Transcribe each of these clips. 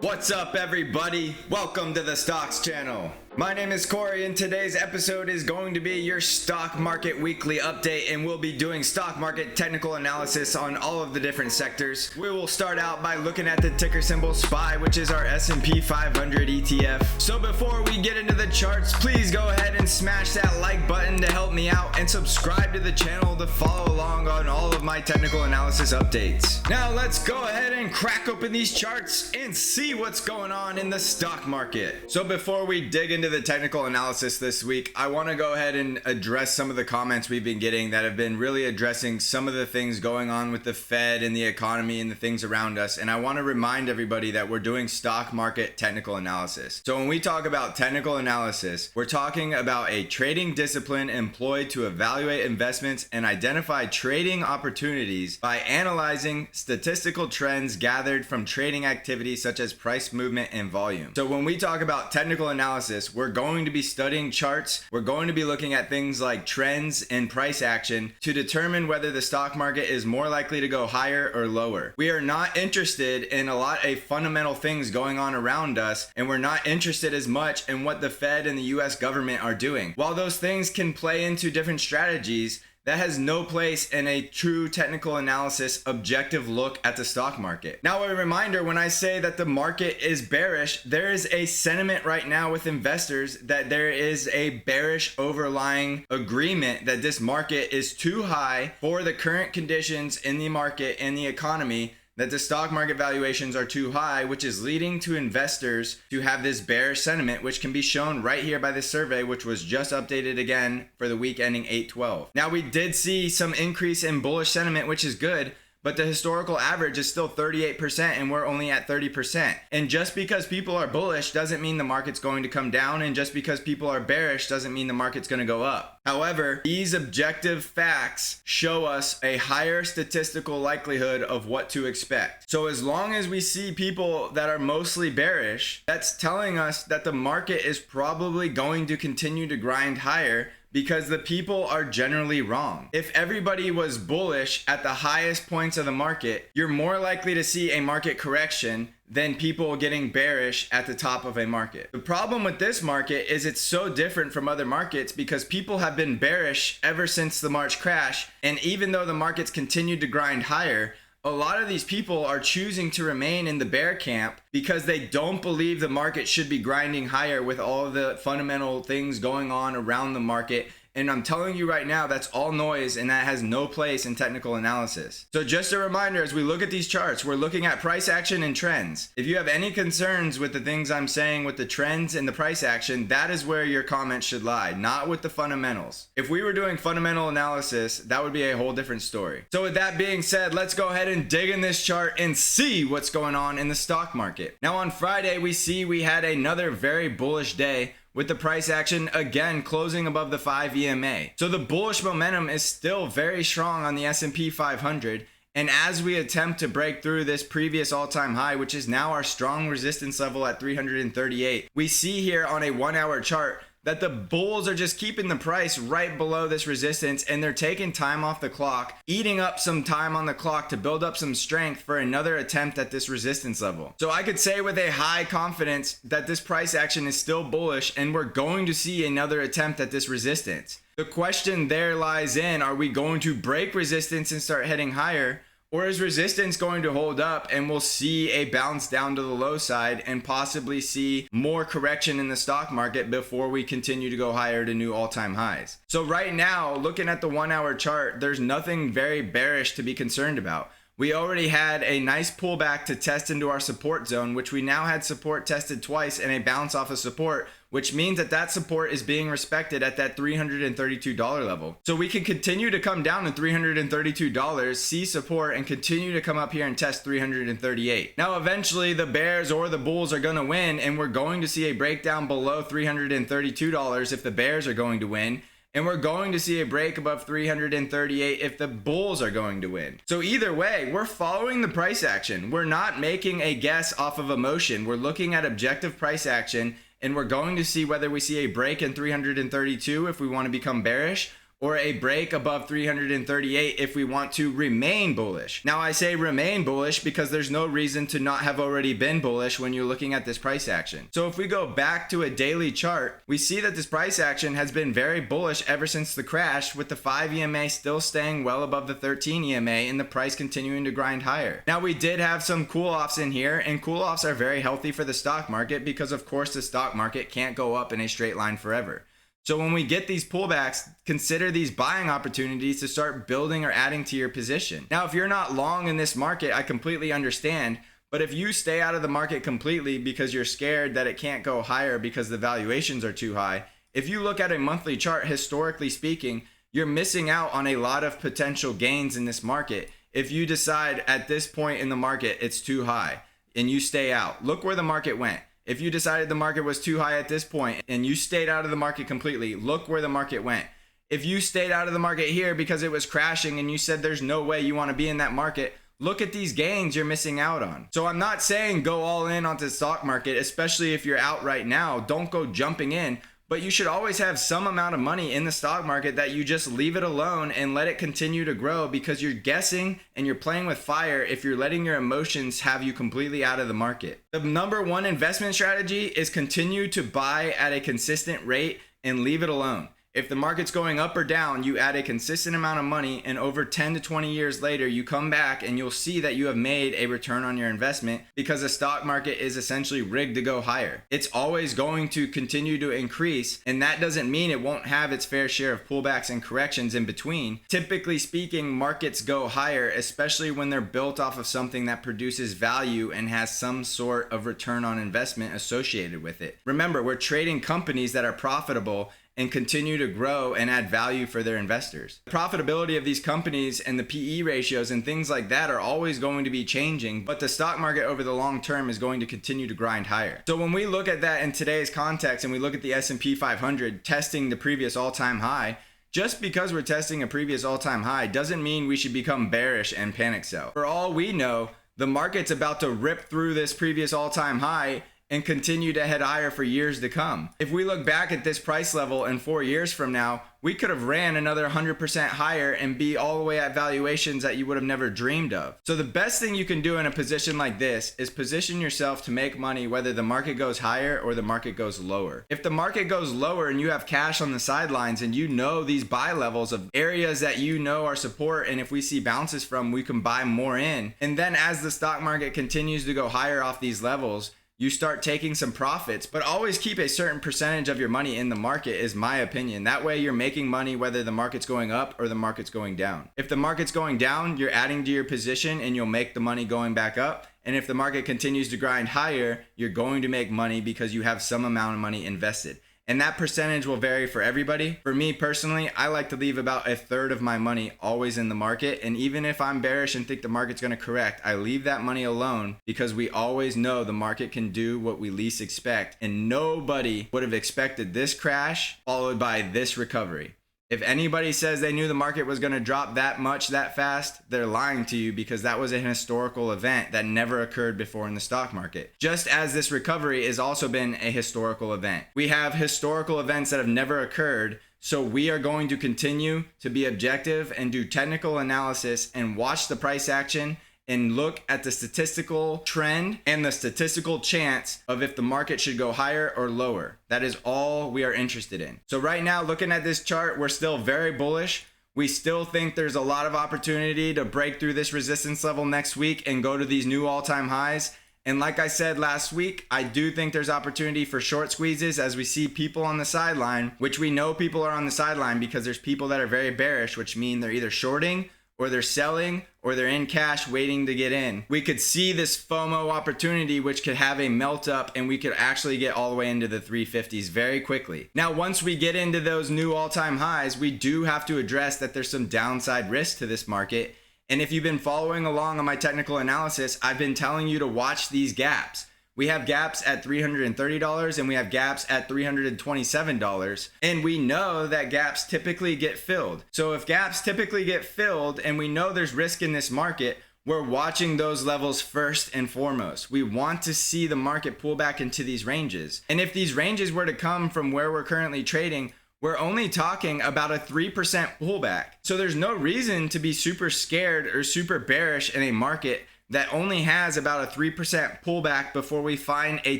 What's up, everybody? Welcome to the Stocks channel. My name is Cory, and today's episode is going to be your stock market weekly update, and we'll be doing stock market technical analysis on all of the different sectors. We will start out by looking at the ticker symbol SPY, which is our SP500 ETF. So before we get into the charts, please go ahead and smash that like button to help me out, and subscribe to the channel to follow along on all of my technical analysis updates. Now let's go ahead and crack open these charts and see what's going on in the stock market. So before we dig into the technical analysis this week, I want to go ahead and address some of the comments we've been getting that have been really addressing some of the things going on with the Fed and the economy and the things around us. And I want to remind everybody that we're doing stock market technical analysis. So when we talk about technical analysis, we're talking about a trading discipline employed to evaluate investments and identify trading opportunities by analyzing statistical trends gathered from trading activities such as price movement and volume. So when we talk about technical analysis, we're going to be studying charts. We're going to be looking at things like trends and price action to determine whether the stock market is more likely to go higher or lower. We are not interested in a lot of fundamental things going on around us, and we're not interested as much in what the Fed and the US government are doing. While those things can play into different strategies, that has no place in a true technical analysis objective look at the stock market. Now, a reminder, when I say that the market is bearish, there is a sentiment right now with investors that there is a bearish overlying agreement that this market is too high for the current conditions in the market and the economy, that the stock market valuations are too high, which is leading to investors to have this bearish sentiment, which can be shown right here by this survey, which was just updated again for the week ending 8/12. Now, we did see some increase in bullish sentiment, which is good, but the historical average is still 38% and we're only at 30%. And just because people are bullish doesn't mean the market's going to come down, and just because people are bearish doesn't mean the market's going to go up. However, these objective facts show us a higher statistical likelihood of what to expect. So as long as we see people that are mostly bearish, that's telling us that the market is probably going to continue to grind higher, because the people are generally wrong. If everybody was bullish at the highest points of the market, you're more likely to see a market correction than people getting bearish at the top of a market. The problem with this market is it's so different from other markets because people have been bearish ever since the March crash, and even though the markets continued to grind higher, a lot of these people are choosing to remain in the bear camp because they don't believe the market should be grinding higher with all of the fundamental things going on around the market. And I'm telling you right now, that's all noise, and that has no place in technical analysis. So just a reminder, as we look at these charts, we're looking at price action and trends. If you have any concerns with the things I'm saying with the trends and the price action, that is where your comments should lie, not with the fundamentals. If we were doing fundamental analysis, that would be a whole different story. So with that being said, let's go ahead and dig in this chart and see what's going on in the stock market. Now on Friday, we had another very bullish day, with the price action again closing above the 5 EMA. So the bullish momentum is still very strong on the S&P 500. And as we attempt to break through this previous all-time high, which is now our strong resistance level at 338, we see here on a 1-hour chart that the bulls are just keeping the price right below this resistance, and they're taking time off the clock, eating up some time on the clock to build up some strength for another attempt at this resistance level. So I could say with a high confidence that this price action is still bullish, and we're going to see another attempt at this resistance. The question there lies in, are we going to break resistance and start heading higher? Or is resistance going to hold up and we'll see a bounce down to the low side and possibly see more correction in the stock market before we continue to go higher to new all-time highs? So right now, looking at the 1-hour chart, there's nothing very bearish to be concerned about. We already had a nice pullback to test into our support zone, which we now had support tested twice and a bounce off of support, which means that that support is being respected at that $332 level. So we can continue to come down to $332, see support, and continue to come up here and test 338. Now, eventually the bears or the bulls are going to win, and we're going to see a breakdown below $332 if the bears are going to win. And we're going to see a break above 338 if the bulls are going to win. So either way, we're following the price action. We're not making a guess off of emotion. We're looking at objective price action, and we're going to see whether we see a break in 332 if we want to become bearish, or a break above 338 if we want to remain bullish. Now I say remain bullish because there's no reason to not have already been bullish when you're looking at this price action. So if we go back to a daily chart, we see that this price action has been very bullish ever since the crash, with the 5 EMA still staying well above the 13 EMA and the price continuing to grind higher. Now we did have some cool offs in here, and cool offs are very healthy for the stock market because of course the stock market can't go up in a straight line forever. So when we get these pullbacks, consider these buying opportunities to start building or adding to your position. Now, if you're not long in this market, I completely understand. But if you stay out of the market completely because you're scared that it can't go higher because the valuations are too high, if you look at a monthly chart, historically speaking, you're missing out on a lot of potential gains in this market. If you decide at this point in the market it's too high and you stay out, look where the market went. If you decided the market was too high at this point and you stayed out of the market completely, look where the market went. If you stayed out of the market here because it was crashing and you said there's no way you want to be in that market, look at these gains you're missing out on. So I'm not saying go all in onto the stock market, especially if you're out right now. Don't go jumping in. But you should always have some amount of money in the stock market that you just leave it alone and let it continue to grow, because you're guessing and you're playing with fire if you're letting your emotions have you completely out of the market. The number one investment strategy is continue to buy at a consistent rate and leave it alone. If the market's going up or down, you add a consistent amount of money, and over 10 to 20 years later, you come back and you'll see that you have made a return on your investment, because the stock market is essentially rigged to go higher. It's always going to continue to increase, and that doesn't mean it won't have its fair share of pullbacks and corrections in between. Typically speaking, markets go higher, especially when they're built off of something that produces value and has some sort of return on investment associated with it. Remember, we're trading companies that are profitable and continue to grow and add value for their investors. The profitability of these companies and the PE ratios and things like that are always going to be changing, but the stock market over the long term is going to continue to grind higher. So when we look at that in today's context and we look at the SP 500 testing the previous all-time high, just because we're testing a previous all-time high doesn't mean we should become bearish and panic sell. For all we know, the market's about to rip through this previous all-time high and continue to head higher for years to come. If we look back at this price level in 4 years from now, we could have ran another 100% higher and be all the way at valuations that you would have never dreamed of. So the best thing you can do in a position like this is position yourself to make money whether the market goes higher or the market goes lower. If the market goes lower and you have cash on the sidelines and you know these buy levels of areas that you know are support, and if we see bounces from, we can buy more in. And then as the stock market continues to go higher off these levels, you start taking some profits, but always keep a certain percentage of your money in the market, is my opinion. That way you're making money whether the market's going up or the market's going down. If the market's going down, you're adding to your position and you'll make the money going back up. And if the market continues to grind higher, you're going to make money because you have some amount of money invested. And that percentage will vary for everybody. For me personally, I like to leave about 1/3 of my money always in the market. And even if I'm bearish and think the market's going to correct, I leave that money alone, because we always know the market can do what we least expect. And nobody would have expected this crash followed by this recovery. If anybody says they knew the market was going to drop that much that fast, they're lying to you, because that was a historical event that never occurred before in the stock market. Just as this recovery has also been a historical event. We have historical events that have never occurred, so we are going to continue to be objective and do technical analysis and watch the price action and look at the statistical trend and the statistical chance of if the market should go higher or lower. That is all we are interested in. So right now, looking at this chart, we're still very bullish. We still think there's a lot of opportunity to break through this resistance level next week and go to these new all-time highs. And like I said last week, I do think there's opportunity for short squeezes as we see people on the sideline, which we know people are on the sideline because there's people that are very bearish, which mean they're either shorting or they're selling, or they're in cash waiting to get in. We could see this FOMO opportunity, which could have a melt up, and we could actually get all the way into the 350s very quickly. Now, once we get into those new all-time highs, we do have to address that there's some downside risk to this market. And if you've been following along on my technical analysis, I've been telling you to watch these gaps. We have gaps at $330 and we have gaps at $327. And we know that gaps typically get filled. So if gaps typically get filled and we know there's risk in this market, we're watching those levels first and foremost. We want to see the market pull back into these ranges. And if these ranges were to come from where we're currently trading, we're only talking about a 3% pullback. So there's no reason to be super scared or super bearish in a market that only has about a 3% pullback before we find a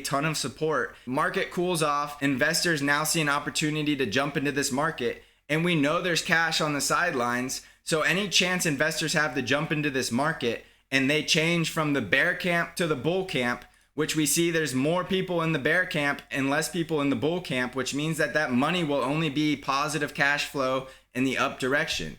ton of support. Market cools off, investors now see an opportunity to jump into this market, and we know there's cash on the sidelines. So any chance investors have to jump into this market and they change from the bear camp to the bull camp, which we see there's more people in the bear camp and less people in the bull camp, which means that that money will only be positive cash flow in the up direction.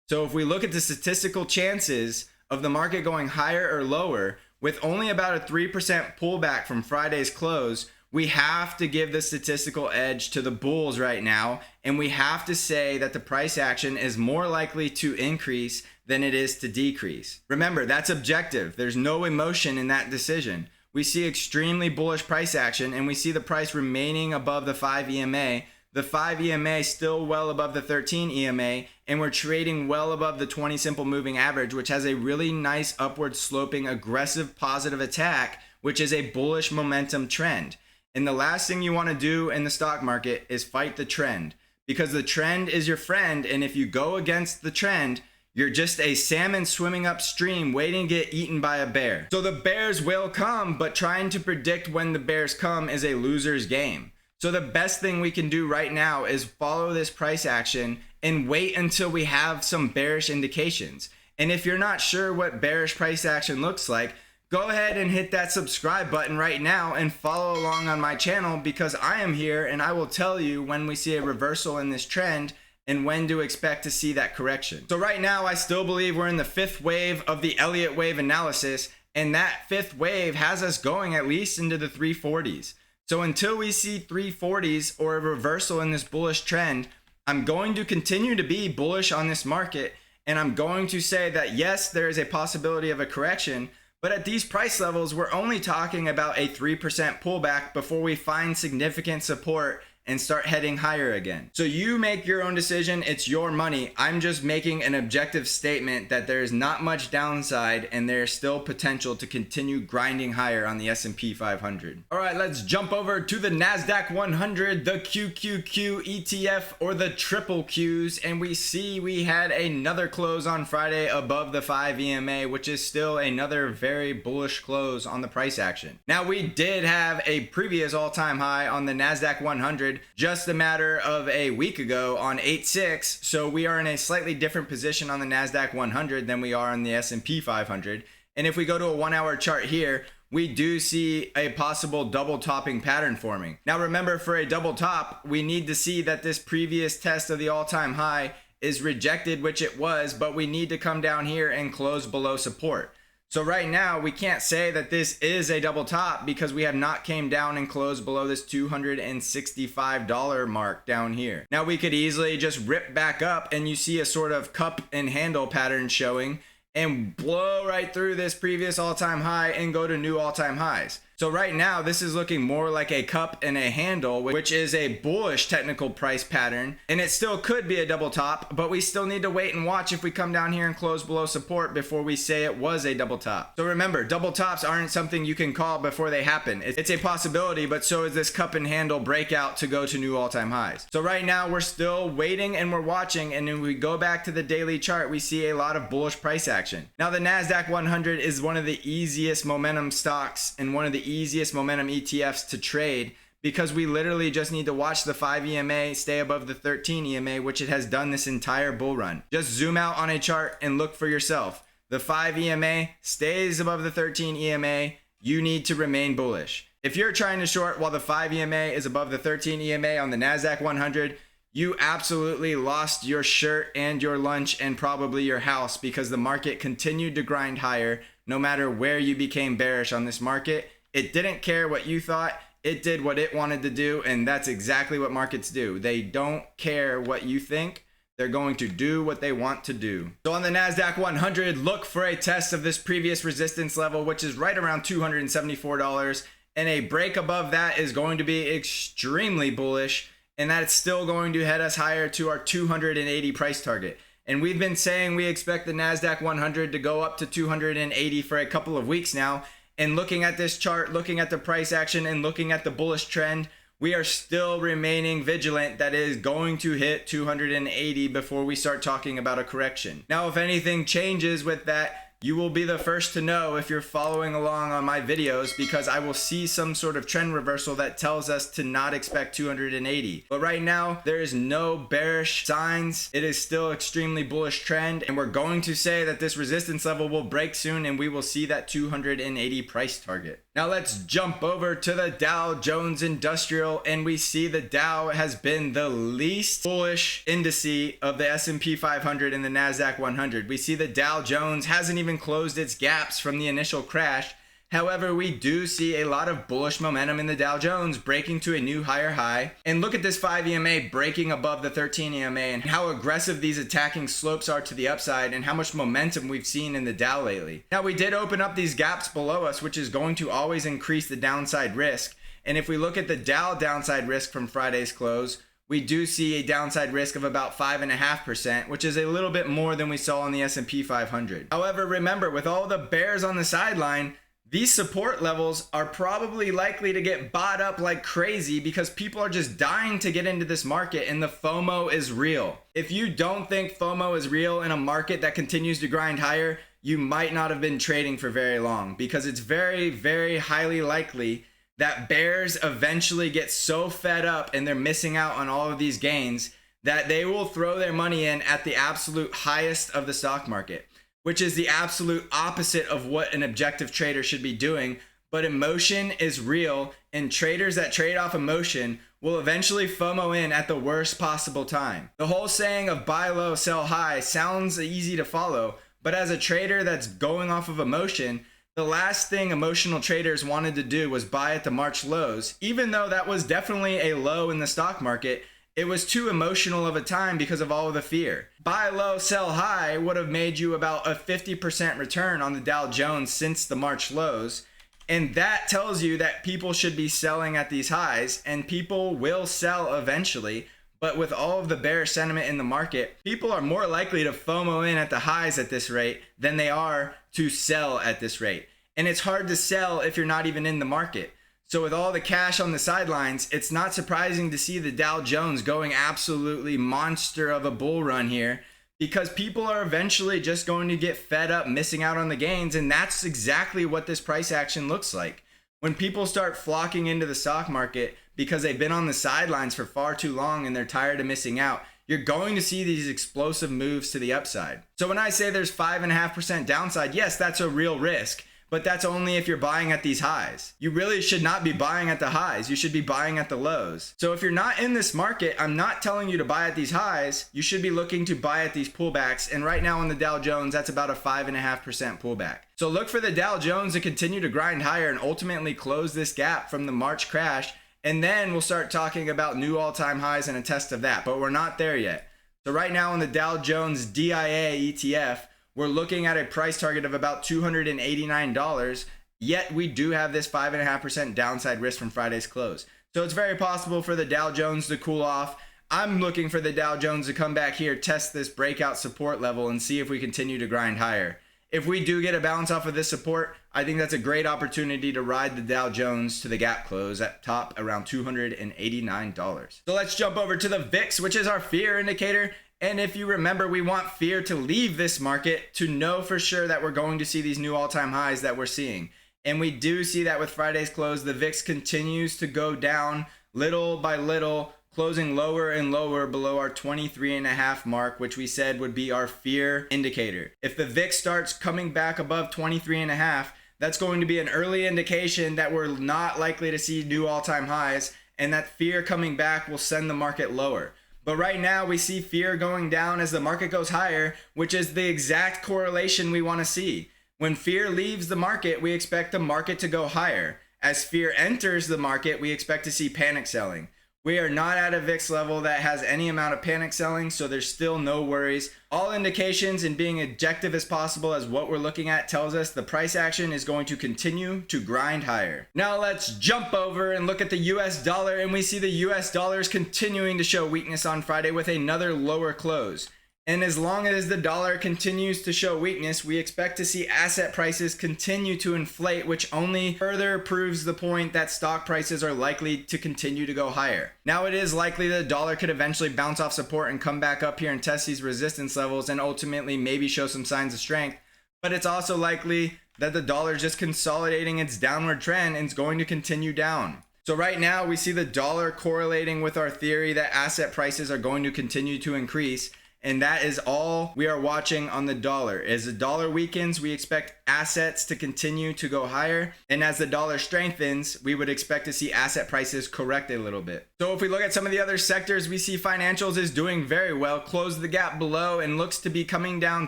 So if we look at the statistical chances of the market going higher or lower, with only about a 3% pullback from Friday's close, we have to give the statistical edge to the bulls right now, and we have to say that the price action is more likely to increase than it is to decrease. Remember, that's objective. There's no emotion in that decision. We see extremely bullish price action, and we see the price remaining above the 5 EMA. The 5 EMA still well above the 13 EMA, and we're trading well above the 20 simple moving average, which has a really nice upward sloping aggressive positive attack, which is a bullish momentum trend. And the last thing you want to do in the stock market is fight the trend, because the trend is your friend, and if you go against the trend, you're just a salmon swimming upstream waiting to get eaten by a bear. So the bears will come, but trying to predict when the bears come is a loser's game. So the best thing we can do right now is follow this price action and wait until we have some bearish indications. And if you're not sure what bearish price action looks like, go ahead and hit that subscribe button right now and follow along on my channel, because I am here and I will tell you when we see a reversal in this trend and when to expect to see that correction. So right now, I still believe we're in the fifth wave of the Elliott wave analysis, and that fifth wave has us going at least into the 340s. So until we see 340s or a reversal in this bullish trend, I'm going to continue to be bullish on this market, and I'm going to say that yes, there is a possibility of a correction, but at these price levels, we're only talking about a 3% pullback before we find significant support and start heading higher again. So you make your own decision. It's your money. I'm just making an objective statement that there is not much downside and there's still potential to continue grinding higher on the SP 500. All right, let's jump over to the NASDAQ100, the QQQ ETF, or the triple Qs, and we see we had another close on Friday above the 5 EMA, which is still another very bullish close on the price action. Now, we did have a previous all-time high on the NASDAQ100 just a matter of a week ago on 8.6, so we are in a slightly different position on the NASDAQ 100 than we are on the S&P 500. And if we go to a 1 hour chart here, we do see a possible double topping pattern forming. Now remember, for a double top, we need to see that this previous test of the all-time high is rejected, which it was, but we need to come down here and close below support. So right now, we can't say that this is a double top because we have not came down and closed below this $265 mark down here. Now we could easily just rip back up and you see a sort of cup and handle pattern showing and blow right through this previous all-time high and go to new all-time highs. So right now, this is looking more like a cup and a handle, which is a bullish technical price pattern, and it still could be a double top, but we still need to wait and watch if we come down here and close below support before we say it was a double top. So remember, double tops aren't something you can call before they happen. It's a possibility, but so is this cup and handle breakout to go to new all-time highs. So right now, we're still waiting and we're watching, and when we go back to the daily chart, we see a lot of bullish price action. Now, the NASDAQ 100 is one of the easiest momentum stocks and one of the easiest momentum ETFs to trade, because we literally just need to watch the 5 EMA stay above the 13 EMA, which it has done this entire bull run. Just zoom out on a chart and look for yourself. The 5 EMA stays above the 13 EMA. You need to remain bullish. If you're trying to short while the 5 EMA is above the 13 EMA on the NASDAQ 100, you absolutely lost your shirt and your lunch and probably your house, because the market continued to grind higher no matter where you became bearish on this market. It didn't care what you thought. It did what it wanted to do, and that's exactly what markets do. They don't care what you think. They're going to do what they want to do. So on the NASDAQ 100, look for a test of this previous resistance level, which is right around $274, and a break above that is going to be extremely bullish, and that's still going to head us higher to our 280 price target. And we've been saying we expect the NASDAQ 100 to go up to 280 for a couple of weeks now. And looking at this chart, looking at the price action, and looking at the bullish trend, we are still remaining vigilant that it is going to hit 280 before we start talking about a correction. Now, if anything changes with that, you will be the first to know if you're following along on my videos, because I will see some sort of trend reversal that tells us to not expect 280. But right now, there is no bearish signs. It is still extremely bullish trend, and we're going to say that this resistance level will break soon and we will see that 280 price target. Now let's jump over to the Dow Jones Industrial, and we see the Dow has been the least bullish indice of the SP 500 and the Nasdaq 100. We see the Dow Jones hasn't even closed its gaps from the initial crash. However, we do see a lot of bullish momentum in the Dow Jones breaking to a new higher high. And look at this 5 EMA breaking above the 13 EMA and how aggressive these attacking slopes are to the upside and how much momentum we've seen in the Dow lately. Now, we did open up these gaps below us, which is going to always increase the downside risk. And if we look at the Dow downside risk from Friday's close, we do see a downside risk of about 5.5%, which is a little bit more than we saw on the S&P 500. However, remember, with all the bears on the sideline, these support levels are probably likely to get bought up like crazy because people are just dying to get into this market, and the FOMO is real. If you don't think FOMO is real in a market that continues to grind higher, you might not have been trading for very long, because it's very, very highly likely that bears eventually get so fed up and they're missing out on all of these gains that they will throw their money in at the absolute highest of the stock market, which is the absolute opposite of what an objective trader should be doing. But emotion is real, and traders that trade off emotion will eventually FOMO in at the worst possible time. The whole saying of buy low, sell high sounds easy to follow, but as a trader that's going off of emotion, the last thing emotional traders wanted to do was buy at the March lows. Even though that was definitely a low in the stock market, it was too emotional of a time because of all of the fear. Buy low, sell high would have made you about a 50% return on the Dow Jones since the March lows. And that tells you that people should be selling at these highs, and people will sell eventually. But with all of the bearish sentiment in the market, people are more likely to FOMO in at the highs at this rate than they are to sell at this rate. And it's hard to sell if you're not even in the market. So with all the cash on the sidelines, it's not surprising to see the Dow Jones going absolutely monster of a bull run here, because people are eventually just going to get fed up missing out on the gains. And that's exactly what this price action looks like. When people start flocking into the stock market because they've been on the sidelines for far too long and they're tired of missing out, you're going to see these explosive moves to the upside. So when I say there's 5.5% downside, yes, that's a real risk, but that's only if you're buying at these highs. You really should not be buying at the highs. You should be buying at the lows. So if you're not in this market, I'm not telling you to buy at these highs. You should be looking to buy at these pullbacks. And right now on the Dow Jones, that's about a 5.5% pullback. So look for the Dow Jones to continue to grind higher and ultimately close this gap from the March crash. And then we'll start talking about new all-time highs and a test of that, but we're not there yet. So right now on the Dow Jones DIA ETF, we're looking at a price target of about $289, yet we do have this 5.5% downside risk from Friday's close. So it's very possible for the Dow Jones to cool off. I'm looking for the Dow Jones to come back here, test this breakout support level, and see if we continue to grind higher. If we do get a bounce off of this support, I think that's a great opportunity to ride the Dow Jones to the gap close at top around $289. So let's jump over to the VIX, which is our fear indicator. And if you remember, we want fear to leave this market to know for sure that we're going to see these new all-time highs that we're seeing. And we do see that with Friday's close, the VIX continues to go down little by little, closing lower and lower below our 23.5 mark, which we said would be our fear indicator. If the VIX starts coming back above 23.5, that's going to be an early indication that we're not likely to see new all-time highs, and that fear coming back will send the market lower. But right now we see fear going down as the market goes higher, which is the exact correlation we want to see. When fear leaves the market, we expect the market to go higher. As fear enters the market, we expect to see panic selling. We are not at a VIX level that has any amount of panic selling, so there's still no worries. All indications and being objective as possible as what we're looking at tells us the price action is going to continue to grind higher. Now let's jump over and look at the US dollar, and we see the US dollar is continuing to show weakness on Friday with another lower close. And as long as the dollar continues to show weakness, we expect to see asset prices continue to inflate, which only further proves the point that stock prices are likely to continue to go higher. Now, it is likely that the dollar could eventually bounce off support and come back up here and test these resistance levels and ultimately maybe show some signs of strength. But it's also likely that the dollar is just consolidating its downward trend and is going to continue down. So right now we see the dollar correlating with our theory that asset prices are going to continue to increase. And that is all we are watching on the dollar. As the dollar weakens, we expect assets to continue to go higher. And as the dollar strengthens, we would expect to see asset prices correct a little bit. So if we look at some of the other sectors, we see financials is doing very well, closed the gap below and looks to be coming down,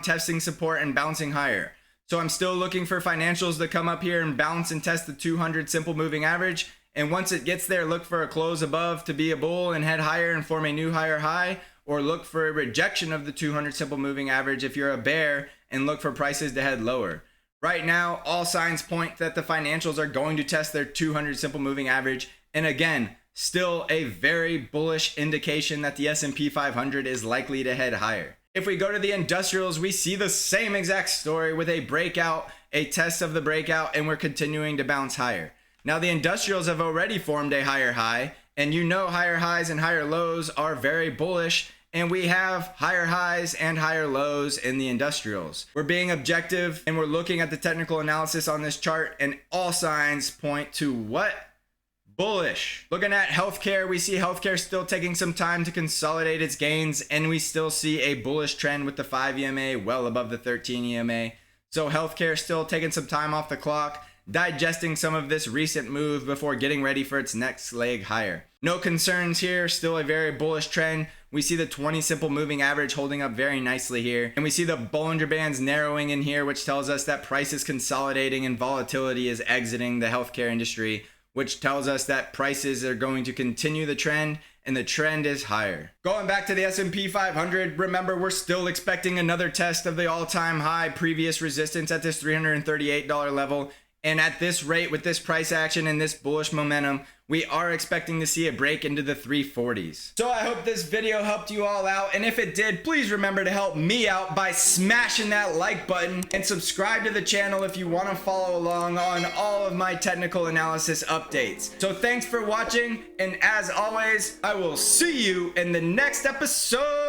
testing support and bouncing higher. So I'm still looking for financials to come up here and bounce and test the 200 simple moving average. And once it gets there, look for a close above to be a bull and head higher and form a new higher high. Or look for a rejection of the 200 simple moving average if you're a bear and look for prices to head lower. Right now, all signs point that the financials are going to test their 200 simple moving average. And again, still a very bullish indication that the SP 500 is likely to head higher. If we go to the industrials, we see the same exact story with a breakout, a test of the breakout, and we're continuing to bounce higher. Now, the industrials have already formed a higher high, and you know higher highs and higher lows are very bullish. And we have higher highs and higher lows in the industrials. We're being objective and we're looking at the technical analysis on this chart, and all signs point to what? Bullish. Looking at healthcare, we see healthcare still taking some time to consolidate its gains, and we still see a bullish trend with the 5 EMA well above the 13 EMA. So healthcare still taking some time off the clock, digesting some of this recent move before getting ready for its next leg higher. No concerns here, still a very bullish trend. We see the 20 simple moving average holding up very nicely here. And we see the Bollinger Bands narrowing in here, which tells us that price is consolidating and volatility is exiting the healthcare industry, which tells us that prices are going to continue the trend and the trend is higher. Going back to the S&P 500, remember we're still expecting another test of the all-time high previous resistance at this $338 level. And at this rate, with this price action and this bullish momentum, we are expecting to see a break into the 340s. So I hope this video helped you all out. And if it did, please remember to help me out by smashing that like button and subscribe to the channel if you want to follow along on all of my technical analysis updates. So thanks for watching. And as always, I will see you in the next episode.